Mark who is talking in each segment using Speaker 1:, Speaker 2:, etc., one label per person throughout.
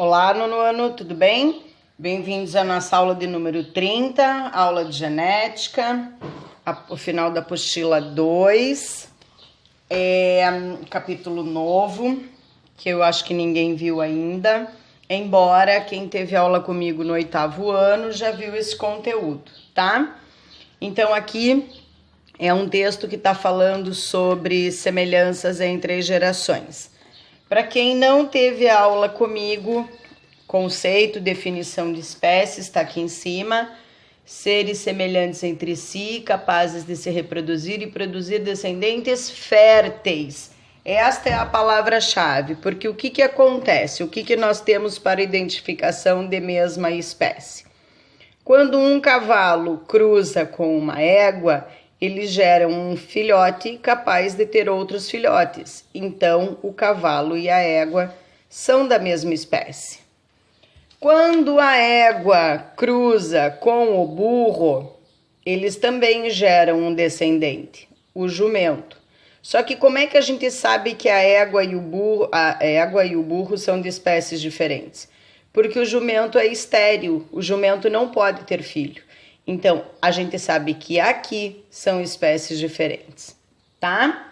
Speaker 1: Olá, nono ano, tudo bem? Bem-vindos à nossa aula de número 30, aula de genética, o final da apostila 2, capítulo novo, que eu acho que ninguém viu ainda, embora quem teve aula comigo no 8º ano já viu esse conteúdo, tá? Então aqui é um texto que está falando sobre semelhanças entre as gerações. Para quem não teve aula comigo, conceito, definição de espécies, está aqui em cima. Seres semelhantes entre si, capazes de se reproduzir e produzir descendentes férteis. Esta é a palavra-chave, porque o que acontece? O que nós temos para identificação de mesma espécie? Quando um cavalo cruza com uma égua, eles geram um filhote capaz de ter outros filhotes. Então, o cavalo e a égua são da mesma espécie. Quando a égua cruza com o burro, eles também geram um descendente, o jumento. Só que como é que a gente sabe que a égua e o burro são de espécies diferentes? Porque o jumento é estéril, o jumento não pode ter filho. Então, a gente sabe que aqui são espécies diferentes, tá?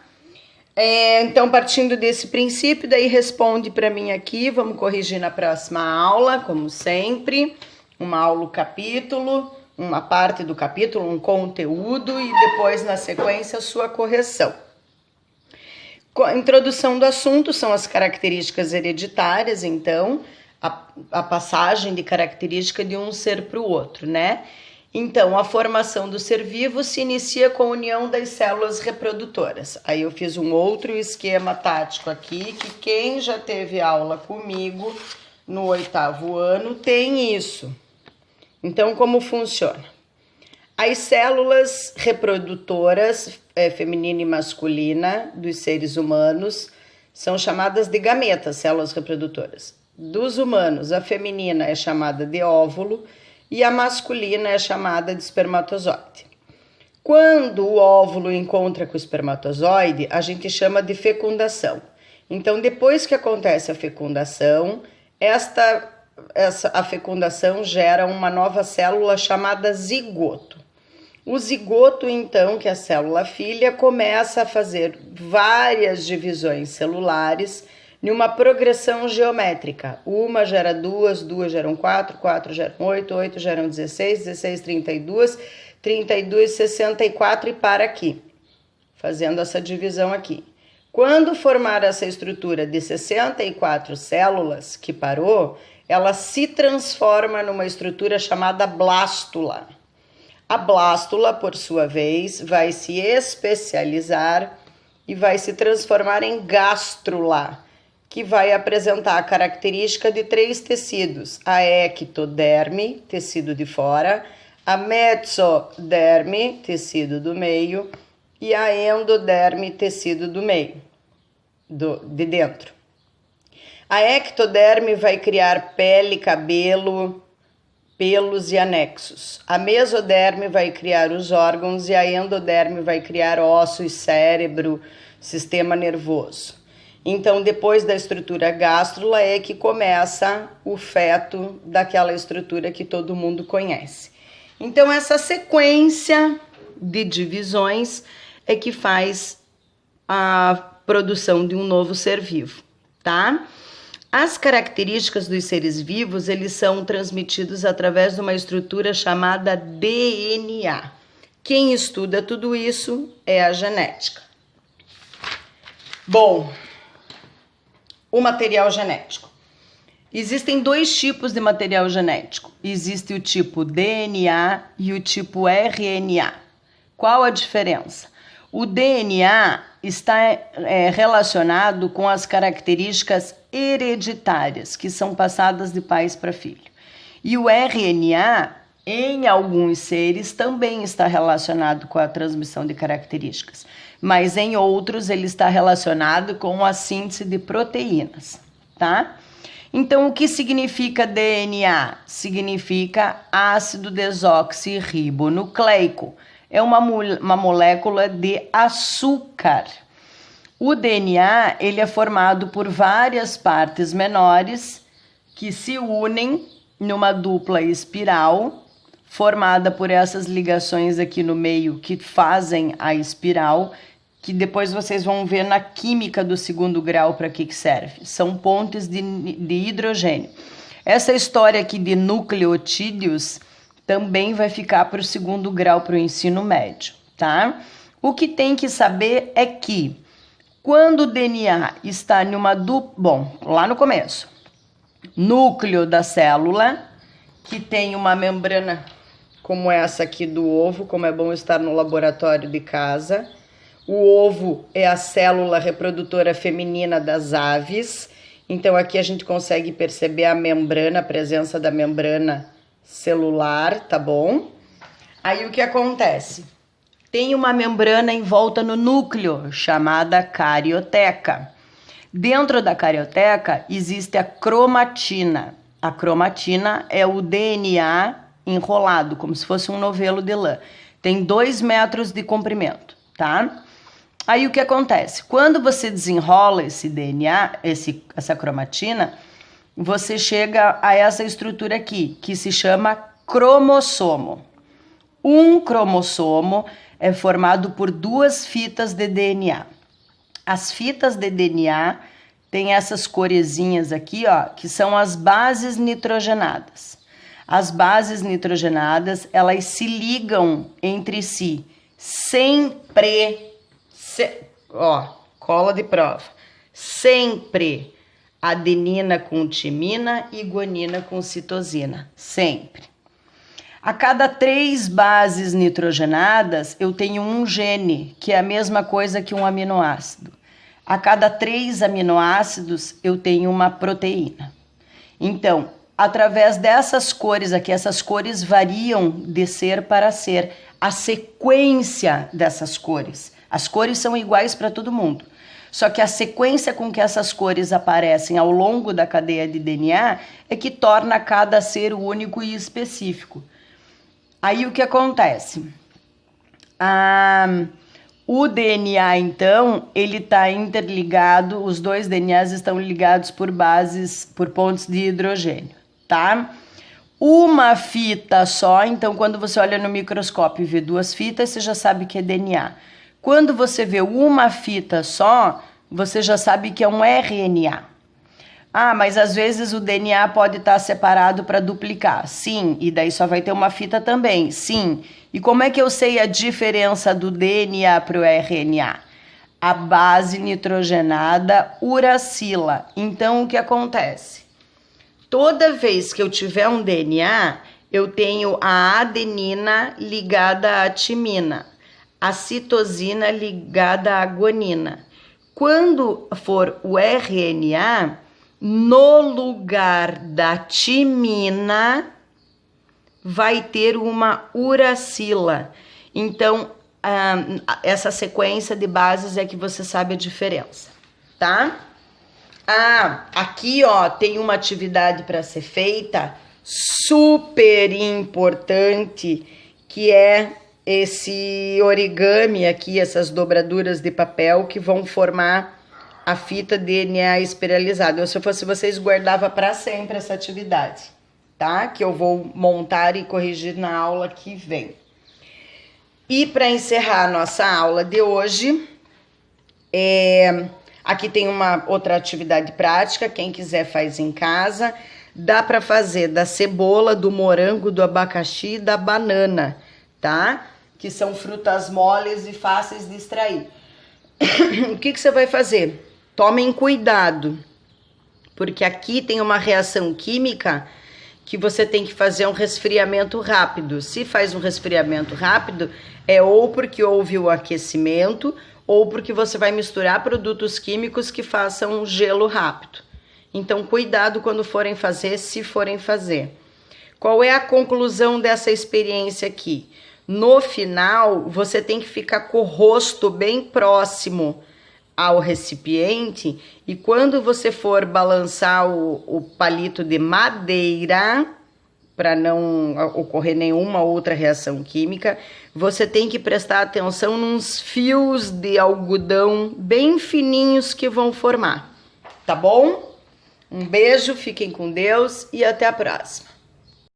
Speaker 1: Então, partindo desse princípio, daí responde para mim aqui, vamos corrigir na próxima aula, como sempre, uma aula, capítulo, uma parte do capítulo, um conteúdo e depois, na sequência, a sua correção. A introdução do assunto são as características hereditárias, então, a passagem de característica de um ser para o outro, né? Então, a formação do ser vivo se inicia com a união das células reprodutoras. Aí eu fiz um outro esquema tático aqui, que quem já teve aula comigo no 8º ano tem isso. Então, como funciona? As células reprodutoras, feminina e masculina, dos seres humanos, são chamadas de gametas, células reprodutoras. Dos humanos, a feminina é chamada de óvulo, e a masculina é chamada de espermatozoide. Quando o óvulo encontra com o espermatozoide, a gente chama de fecundação. Então, depois que acontece a fecundação, a fecundação gera uma nova célula chamada zigoto. O zigoto, então, que é a célula filha, começa a fazer várias divisões celulares numa progressão geométrica. Uma gera duas, duas geram quatro, quatro geram oito, oito geram 16, 16, 32, 32, 64 e para aqui, fazendo essa divisão aqui. Quando formar essa estrutura de 64 células que parou, ela se transforma numa estrutura chamada blástula. A blástula, por sua vez, vai se especializar e vai se transformar em gástrula, que vai apresentar a característica de 3 tecidos: a ectoderme, tecido de fora, a mesoderme, tecido do meio, e a endoderme, tecido do meio, de dentro. A ectoderme vai criar pele, cabelo, pelos e anexos. A mesoderme vai criar os órgãos e a endoderme vai criar ossos, cérebro, sistema nervoso. Então, depois da estrutura gástrula é que começa o feto daquela estrutura que todo mundo conhece. Então, essa sequência de divisões é que faz a produção de um novo ser vivo, tá? As características dos seres vivos, eles são transmitidos através de uma estrutura chamada DNA. Quem estuda tudo isso é a genética. Bom, o material genético. Existem 2 tipos de material genético. Existe o tipo DNA e o tipo RNA. Qual a diferença? O DNA está relacionado com as características hereditárias, que são passadas de pais para filho. E o RNA, em alguns seres, também está relacionado com a transmissão de características, mas em outros ele está relacionado com a síntese de proteínas, tá? Então, o que significa DNA? Significa ácido desoxirribonucleico. É uma molécula de açúcar. O DNA, ele é formado por várias partes menores que se unem numa dupla espiral, formada por essas ligações aqui no meio que fazem a espiral, que depois vocês vão ver na química do segundo grau para que serve. São pontes de hidrogênio. Essa história aqui de nucleotídeos também vai ficar para o segundo grau, para o ensino médio, tá? O que tem que saber é que quando o DNA está numa dupla... Bom, lá no começo, núcleo da célula, que tem uma membrana como essa aqui do ovo, como é bom estar no laboratório de casa. O ovo é a célula reprodutora feminina das aves. Então aqui a gente consegue perceber a membrana, a presença da membrana celular, tá bom? Aí o que acontece? Tem uma membrana em volta no núcleo, chamada carioteca. Dentro da carioteca existe a cromatina. A cromatina é o DNA enrolado, como se fosse um novelo de lã. Tem 2 metros de comprimento, tá? Aí o que acontece? Quando você desenrola esse DNA, essa cromatina, você chega a essa estrutura aqui, que se chama cromossomo. Um cromossomo é formado por 2 fitas de DNA. As fitas de DNA têm essas coresinhas aqui, ó, que são as bases nitrogenadas. As bases nitrogenadas, elas se ligam entre si sempre, cola de prova, sempre adenina com timina e guanina com citosina, sempre. A cada 3 bases nitrogenadas, eu tenho um gene, que é a mesma coisa que um aminoácido. A cada 3 aminoácidos, eu tenho uma proteína. Então, através dessas cores aqui, essas cores variam de ser para ser, a sequência dessas cores. As cores são iguais para todo mundo. Só que a sequência com que essas cores aparecem ao longo da cadeia de DNA é que torna cada ser único e específico. Aí o que acontece? O DNA, então, ele está interligado, os 2 DNAs estão ligados por bases, por pontes de hidrogênio, tá? Uma fita só, então quando você olha no microscópio e vê 2 fitas, você já sabe que é DNA. Quando você vê uma fita só, você já sabe que é um RNA. Ah, mas às vezes o DNA pode estar separado para duplicar. Sim, e daí só vai ter uma fita também. Sim. E como é que eu sei a diferença do DNA para o RNA? A base nitrogenada uracila. Então, o que acontece? Toda vez que eu tiver um DNA, eu tenho a adenina ligada à timina, a citosina ligada à guanina. Quando for o RNA, no lugar da timina, vai ter uma uracila. Então, essa sequência de bases é que você sabe a diferença, tá? Aqui, ó, tem uma atividade para ser feita super importante, que é esse origami aqui, essas dobraduras de papel que vão formar a fita DNA espiralizada. Eu, se eu fosse vocês, guardava para sempre essa atividade, tá? Que eu vou montar e corrigir na aula que vem. E para encerrar a nossa aula de hoje, aqui tem uma outra atividade prática, quem quiser faz em casa. Dá para fazer da cebola, do morango, do abacaxi e da banana, tá? Que são frutas moles e fáceis de extrair. O que você vai fazer? Tomem cuidado, porque aqui tem uma reação química que você tem que fazer um resfriamento rápido. Se faz um resfriamento rápido, é ou porque houve o aquecimento, ou porque você vai misturar produtos químicos que façam gelo rápido. Então, cuidado quando forem fazer, se forem fazer. Qual é a conclusão dessa experiência aqui? No final, você tem que ficar com o rosto bem próximo ao recipiente, e quando você for balançar o palito de madeira, para não ocorrer nenhuma outra reação química, você tem que prestar atenção nos fios de algodão bem fininhos que vão formar, tá bom? Um beijo, fiquem com Deus e até a próxima.